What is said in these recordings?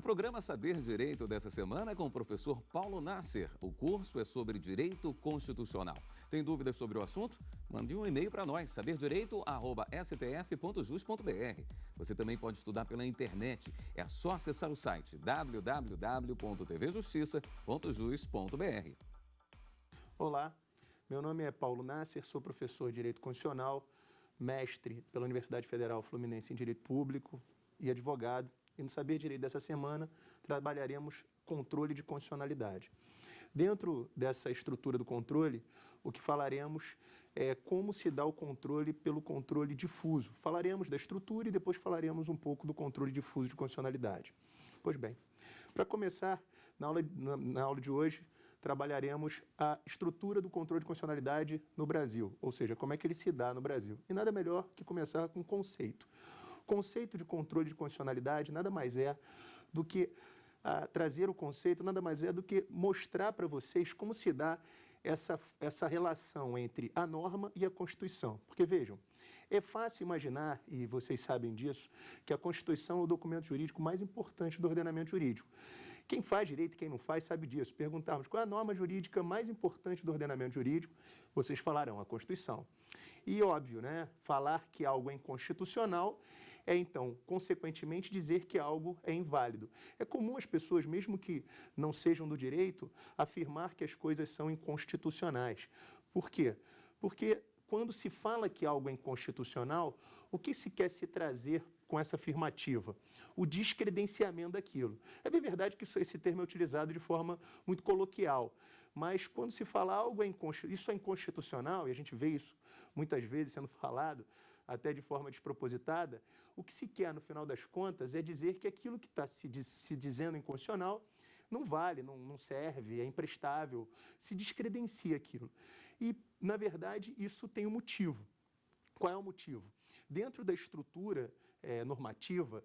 programa Saber Direito dessa semana é com o professor Paulo Nasser. O curso é sobre Direito Constitucional. Tem dúvidas sobre o assunto? Mande um e-mail para nós, saberdireito@stf.jus.br. Você também pode estudar pela internet. É só acessar o site www.tvjustiça.jus.br. Olá, meu nome é Paulo Nasser, sou professor de Direito Constitucional, mestre pela Universidade Federal Fluminense em Direito Público e advogado. E no Saber Direito dessa semana trabalharemos controle de constitucionalidade. Dentro dessa estrutura do controle, o que falaremos é como se dá o controle pelo controle difuso. Falaremos da estrutura e depois falaremos um pouco do controle difuso de constitucionalidade. Pois bem, para começar, na aula de hoje, trabalharemos a estrutura do controle de constitucionalidade no Brasil, ou seja, como é que ele se dá no Brasil. E nada melhor que começar com um conceito. O conceito de controle de constitucionalidade nada mais é do que trazer o conceito, nada mais é do que mostrar para vocês como se dá essa relação entre a norma e a Constituição. Porque, vejam, é fácil imaginar, e vocês sabem disso, que a Constituição é o documento jurídico mais importante do ordenamento jurídico. Quem faz direito e quem não faz sabe disso. Perguntarmos qual é a norma jurídica mais importante do ordenamento jurídico, vocês falarão a Constituição. E óbvio, né? Falar que algo é inconstitucional é, então, consequentemente, dizer que algo é inválido. É comum as pessoas, mesmo que não sejam do direito, afirmar que as coisas são inconstitucionais. Por quê? Porque quando se fala que algo é inconstitucional, o que se quer se trazer com essa afirmativa? O descredenciamento daquilo. É bem verdade que esse termo é utilizado de forma muito coloquial, mas quando se fala algo isso é inconstitucional, e a gente vê isso muitas vezes sendo falado, até de forma despropositada, o que se quer, no final das contas, é dizer que aquilo que está se dizendo inconstitucional não vale, não serve, é imprestável, se descredencia aquilo. E, na verdade, isso tem um motivo. Qual é o motivo? Dentro da estrutura normativa,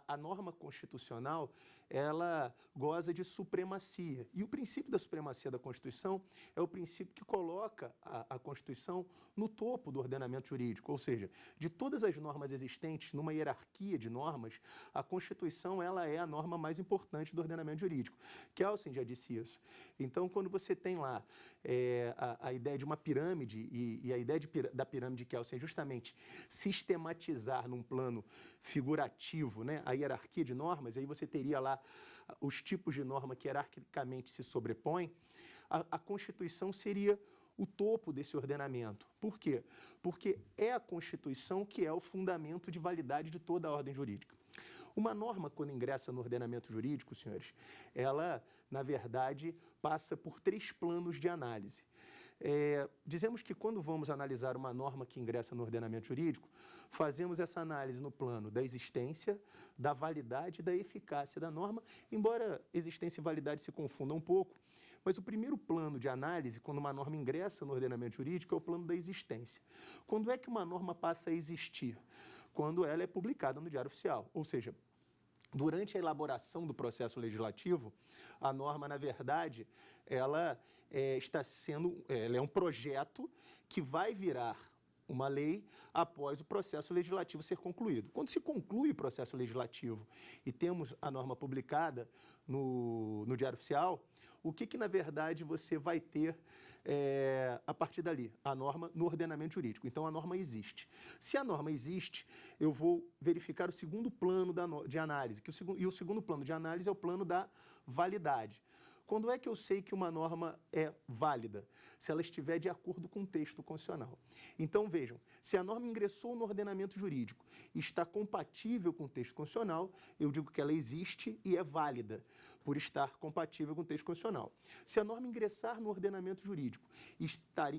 a norma constitucional, ela goza de supremacia. E o princípio da supremacia da Constituição é o princípio que coloca a Constituição no topo do ordenamento jurídico. Ou seja, de todas as normas existentes, numa hierarquia de normas, a Constituição ela é a norma mais importante do ordenamento jurídico. Kelsen já disse isso. Então, quando você tem lá a ideia de uma pirâmide, e a ideia da pirâmide de Kelsen é justamente sistematizar num plano figurativo, né, a hierarquia de normas, e aí você teria lá os tipos de norma que hierarquicamente se sobrepõem, a Constituição seria o topo desse ordenamento. Por quê? Porque é a Constituição que é o fundamento de validade de toda a ordem jurídica. Uma norma, quando ingressa no ordenamento jurídico, senhores, ela, na verdade, passa por 3 planos de análise. Dizemos que quando vamos analisar uma norma que ingressa no ordenamento jurídico, fazemos essa análise no plano da existência, da validade e da eficácia da norma, embora existência e validade se confundam um pouco, mas o primeiro plano de análise, quando uma norma ingressa no ordenamento jurídico, é o plano da existência. Quando é que uma norma passa a existir? Quando ela é publicada no Diário Oficial, ou seja, durante a elaboração do processo legislativo, a norma, na verdade, ela é um projeto que vai virar uma lei após o processo legislativo ser concluído. Quando se conclui o processo legislativo e temos a norma publicada no Diário Oficial, o que na verdade, você vai ter a partir dali? A norma no ordenamento jurídico. Então, a norma existe. Se a norma existe, eu vou verificar o segundo plano de análise, e o segundo plano de análise é o plano da validade. Quando é que eu sei que uma norma é válida? Se ela estiver de acordo com o texto constitucional. Então, vejam, se a norma ingressou no ordenamento jurídico e está compatível com o texto constitucional, eu digo que ela existe e é válida, por estar compatível com o texto constitucional. Se a norma ingressar no ordenamento jurídico e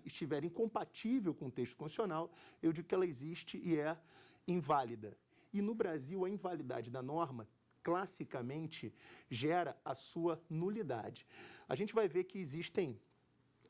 estiver incompatível com o texto constitucional, eu digo que ela existe e é inválida. E no Brasil, a invalidade da norma classicamente gera a sua nulidade. A gente vai ver que existem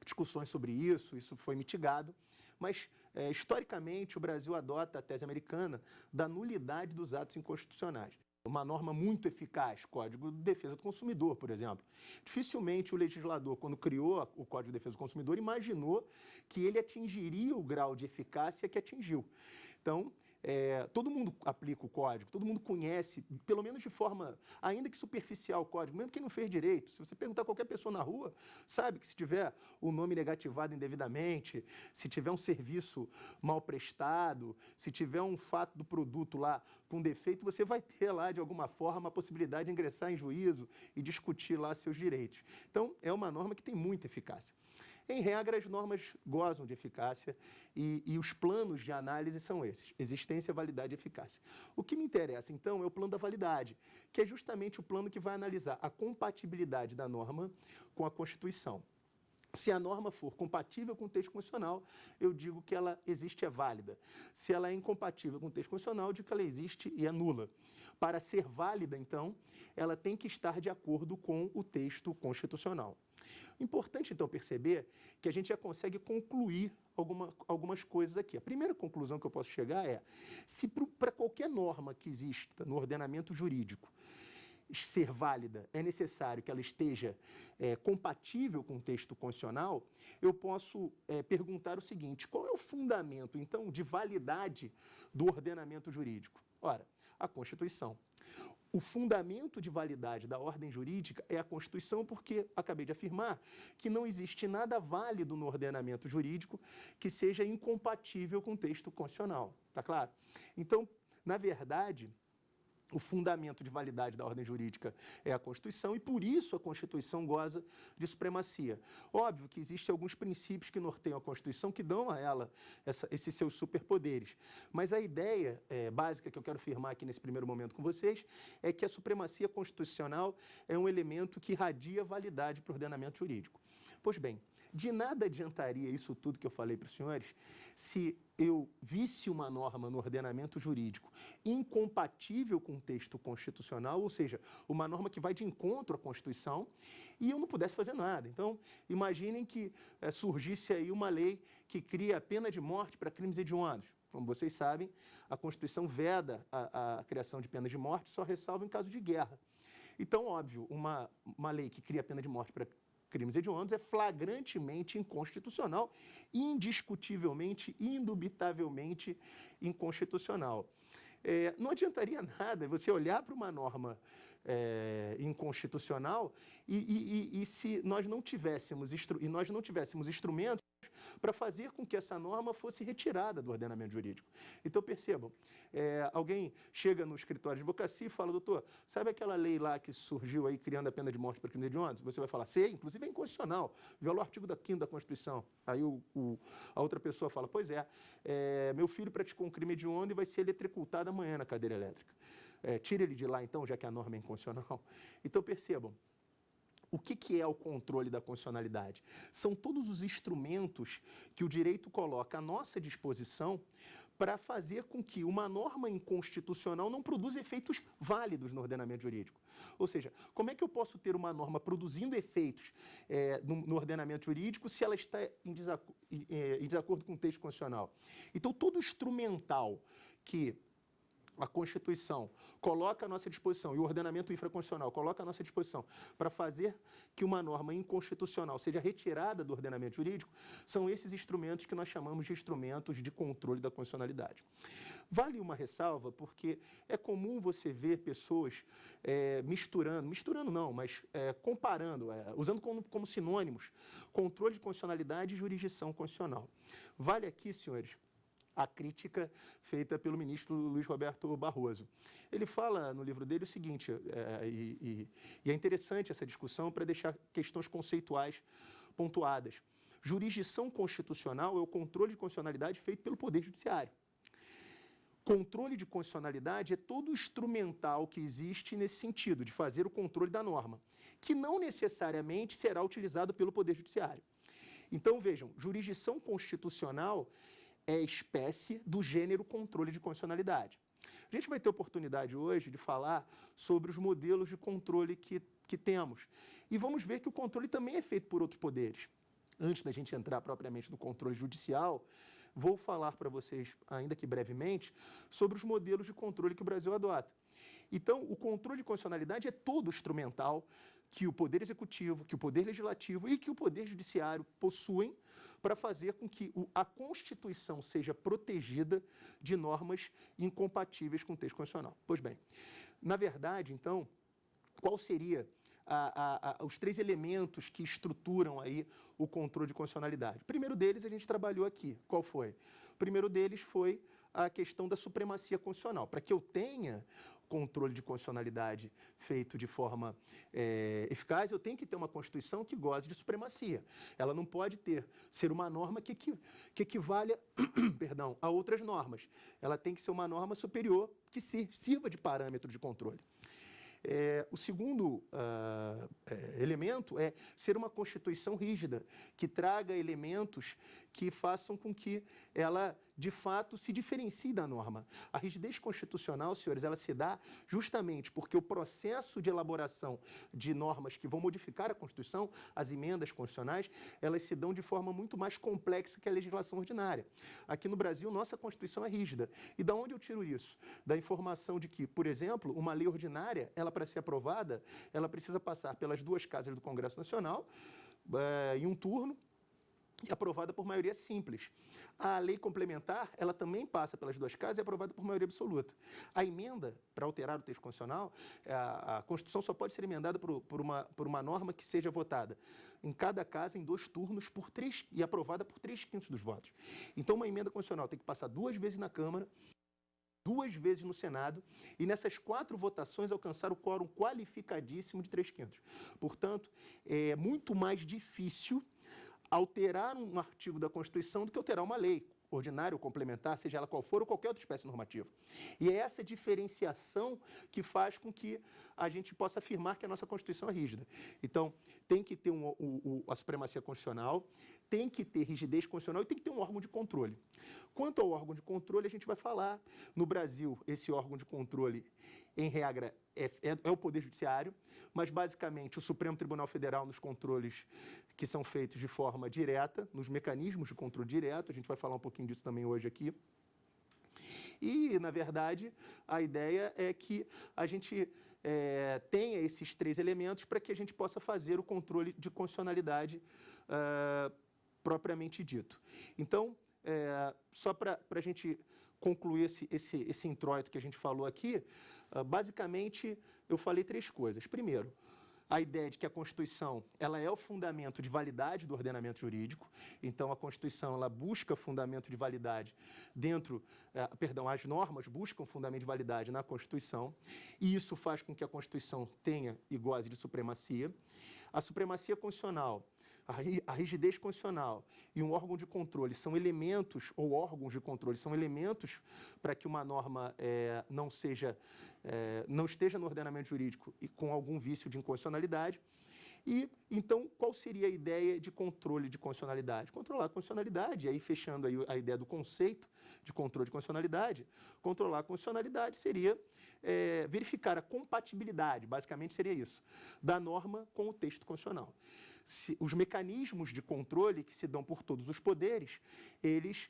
discussões sobre isso foi mitigado, mas historicamente o Brasil adota a tese americana da nulidade dos atos inconstitucionais. Uma norma muito eficaz, Código de Defesa do Consumidor, por exemplo. Dificilmente o legislador, quando criou o Código de Defesa do Consumidor, imaginou que ele atingiria o grau de eficácia que atingiu. Então, todo mundo aplica o código, todo mundo conhece, pelo menos de forma, ainda que superficial, o código, mesmo quem não fez direito. Se você perguntar a qualquer pessoa na rua, sabe que se tiver o nome negativado indevidamente, se tiver um serviço mal prestado, se tiver um fato do produto lá com defeito, você vai ter lá, de alguma forma, a possibilidade de ingressar em juízo e discutir lá seus direitos. Então, é uma norma que tem muita eficácia. Em regra, as normas gozam de eficácia e os planos de análise são esses: existência, validade e eficácia. O que me interessa, então, é o plano da validade, que é justamente o plano que vai analisar a compatibilidade da norma com a Constituição. Se a norma for compatível com o texto constitucional, eu digo que ela existe e é válida. Se ela é incompatível com o texto constitucional, eu digo que ela existe e é nula. Para ser válida, então, ela tem que estar de acordo com o texto constitucional. Importante, então, perceber que a gente já consegue concluir algumas coisas aqui. A primeira conclusão que eu posso chegar é: se para qualquer norma que exista no ordenamento jurídico ser válida, é necessário que ela esteja compatível com o texto constitucional, eu posso perguntar o seguinte: qual é o fundamento, então, de validade do ordenamento jurídico? Ora, a Constituição. O fundamento de validade da ordem jurídica é a Constituição, porque acabei de afirmar que não existe nada válido no ordenamento jurídico que seja incompatível com o texto constitucional. Está claro? Então, na verdade, o fundamento de validade da ordem jurídica é a Constituição e, por isso, a Constituição goza de supremacia. Óbvio que existem alguns princípios que norteiam a Constituição que dão a ela esses seus superpoderes. Mas a ideia básica que eu quero afirmar aqui nesse primeiro momento com vocês é que a supremacia constitucional é um elemento que irradia validade para o ordenamento jurídico. Pois bem, de nada adiantaria isso tudo que eu falei para os senhores se eu visse uma norma no ordenamento jurídico incompatível com o texto constitucional, ou seja, uma norma que vai de encontro à Constituição, e eu não pudesse fazer nada. Então, imaginem que surgisse aí uma lei que cria a pena de morte para crimes hediondos. Como vocês sabem, a Constituição veda a criação de pena de morte, só ressalva em caso de guerra. Então, óbvio, uma lei que cria a pena de morte para crimes hediondos é flagrantemente inconstitucional, indiscutivelmente, indubitavelmente inconstitucional. Não adiantaria nada você olhar para uma norma inconstitucional e se nós não tivéssemos instrumentos para fazer com que essa norma fosse retirada do ordenamento jurídico. Então, percebam, alguém chega no escritório de advocacia e fala: doutor, sabe aquela lei lá que surgiu aí criando a pena de morte para crimes hediondos? Você vai falar: sei, inclusive é inconstitucional, viola o artigo 5º da Constituição. Aí a outra pessoa fala: pois meu filho praticou um crime hediondo e vai ser eletrocutado amanhã na cadeira elétrica. Tira ele de lá, então, já que a norma é inconstitucional. Então, percebam, o que é o controle da constitucionalidade? São todos os instrumentos que o direito coloca à nossa disposição para fazer com que uma norma inconstitucional não produza efeitos válidos no ordenamento jurídico. Ou seja, como é que eu posso ter uma norma produzindo efeitos no ordenamento jurídico se ela está em desacordo com o texto constitucional? Então, todo instrumental que a Constituição coloca à nossa disposição e o ordenamento infraconstitucional coloca à nossa disposição para fazer que uma norma inconstitucional seja retirada do ordenamento jurídico, são esses instrumentos que nós chamamos de instrumentos de controle da constitucionalidade. Vale uma ressalva, porque é comum você ver pessoas comparando, usando como sinônimos, controle de constitucionalidade e jurisdição constitucional. Vale aqui, senhores, a crítica feita pelo ministro Luiz Roberto Barroso. Ele fala no livro dele o seguinte, e é interessante essa discussão para deixar questões conceituais pontuadas. Jurisdição constitucional é o controle de constitucionalidade feito pelo Poder Judiciário. Controle de constitucionalidade é todo o instrumental que existe nesse sentido, de fazer o controle da norma, que não necessariamente será utilizado pelo Poder Judiciário. Então, vejam, jurisdição constitucional é espécie do gênero controle de constitucionalidade. A gente vai ter oportunidade hoje de falar sobre os modelos de controle que temos. E vamos ver que o controle também é feito por outros poderes. Antes da gente entrar propriamente no controle judicial, vou falar para vocês, ainda que brevemente, sobre os modelos de controle que o Brasil adota. Então, o controle de constitucionalidade é todo instrumental que o Poder Executivo, que o Poder Legislativo e que o Poder Judiciário possuem para fazer com que a Constituição seja protegida de normas incompatíveis com o texto constitucional. Pois bem, na verdade, então, qual seria os três elementos que estruturam aí o controle de constitucionalidade? O primeiro deles a gente trabalhou aqui. Qual foi? O primeiro deles foi a questão da supremacia constitucional. Para que eu tenha controle de constitucionalidade feito de forma eficaz, eu tenho que ter uma Constituição que goze de supremacia. Ela não pode ser uma norma que equivalha perdão, a outras normas. Ela tem que ser uma norma superior que sirva de parâmetro de controle. O segundo elemento é ser uma Constituição rígida, que traga elementos que façam com que ela, de fato, se diferencie da norma. A rigidez constitucional, senhores, ela se dá justamente porque o processo de elaboração de normas que vão modificar a Constituição, as emendas constitucionais, elas se dão de forma muito mais complexa que a legislação ordinária. Aqui no Brasil, nossa Constituição é rígida. E da onde eu tiro isso? Da informação de que, por exemplo, uma lei ordinária, ela para ser aprovada, ela precisa passar pelas duas casas do Congresso Nacional, em um turno, e aprovada por maioria simples. A lei complementar, ela também passa pelas duas casas e é aprovada por maioria absoluta. A emenda, para alterar o texto constitucional, a Constituição só pode ser emendada por uma norma que seja votada em cada casa, em 2 turnos, e aprovada por 3/5 dos votos. Então, uma emenda constitucional tem que passar 2 vezes na Câmara, 2 vezes no Senado, e nessas 4 votações alcançar o quórum qualificadíssimo de 3/5. Portanto, é muito mais difícil alterar um artigo da Constituição do que alterar uma lei ordinária ou complementar, seja ela qual for, ou qualquer outra espécie normativa. E é essa diferenciação que faz com que a gente possa afirmar que a nossa Constituição é rígida. Então, tem que ter a supremacia constitucional, tem que ter rigidez constitucional e tem que ter um órgão de controle. Quanto ao órgão de controle, a gente vai falar. No Brasil, esse órgão de controle, em regra, é o Poder Judiciário, mas, basicamente, o Supremo Tribunal Federal nos controles que são feitos de forma direta, nos mecanismos de controle direto, a gente vai falar um pouquinho disso também hoje aqui. E, na verdade, a ideia é que a gente tenha esses 3 elementos para que a gente possa fazer o controle de constitucionalidade propriamente dito. Então, só para a gente concluir esse introito que a gente falou aqui, basicamente, eu falei 3 coisas. Primeiro, a ideia de que a Constituição ela é o fundamento de validade do ordenamento jurídico. Então, a Constituição ela busca fundamento de validade as normas buscam fundamento de validade na Constituição, e isso faz com que a Constituição tenha e goze de supremacia. A supremacia constitucional, a rigidez constitucional e um órgão de controle são elementos, ou órgãos de controle, são elementos para que uma norma não esteja no ordenamento jurídico e com algum vício de inconstitucionalidade. E, então, qual seria a ideia de controle de constitucionalidade? Controlar a constitucionalidade, e aí fechando aí a ideia do conceito de controle de constitucionalidade, controlar a constitucionalidade seria verificar a compatibilidade, basicamente seria isso, da norma com o texto constitucional. Os mecanismos de controle que se dão por todos os poderes, eles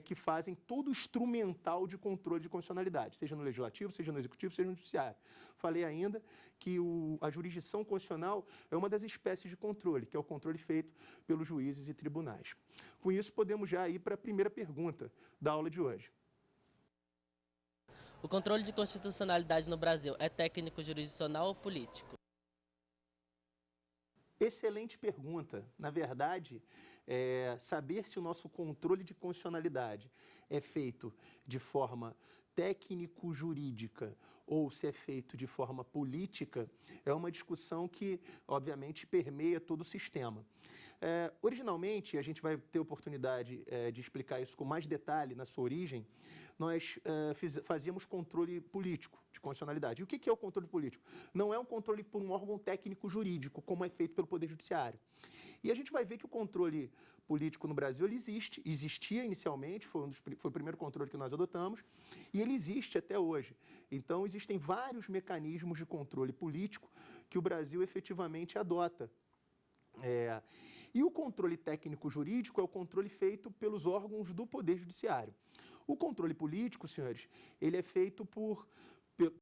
que fazem todo o instrumental de controle de constitucionalidade, seja no legislativo, seja no executivo, seja no judiciário. Falei ainda que a jurisdição constitucional é uma das espécies de controle, que é o controle feito pelos juízes e tribunais. Com isso, podemos já ir para a primeira pergunta da aula de hoje. O controle de constitucionalidade no Brasil é técnico, jurisdicional ou político? Excelente pergunta. Na verdade, saber se o nosso controle de constitucionalidade é feito de forma técnico-jurídica ou se é feito de forma política é uma discussão que, obviamente, permeia todo o sistema. Originalmente, a gente vai ter oportunidade de explicar isso com mais detalhe na sua origem, nós fazíamos controle político de constitucionalidade. E o que é o controle político? Não é um controle por um órgão técnico-jurídico, como é feito pelo Poder Judiciário. E a gente vai ver que o controle político no Brasil ele existia inicialmente, foi o primeiro controle que nós adotamos, e ele existe até hoje. Então, existem vários mecanismos de controle político que o Brasil efetivamente adota. E o controle técnico-jurídico é o controle feito pelos órgãos do Poder Judiciário. O controle político, senhores, ele é feito por